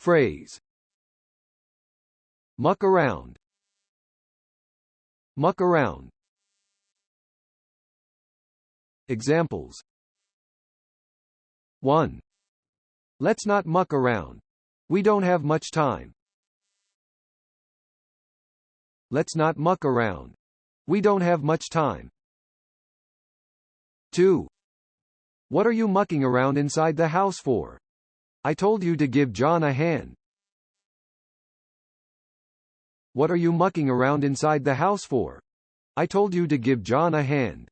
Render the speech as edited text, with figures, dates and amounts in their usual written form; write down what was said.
Phrase. Muck around. Muck around. Examples. 1. Let's not muck around. We don't have much time. Let's not muck around. We don't have much time. 2. What are you mucking around inside the house for? I told you to give John a hand. What are you mucking around inside the house for? I told you to give John a hand.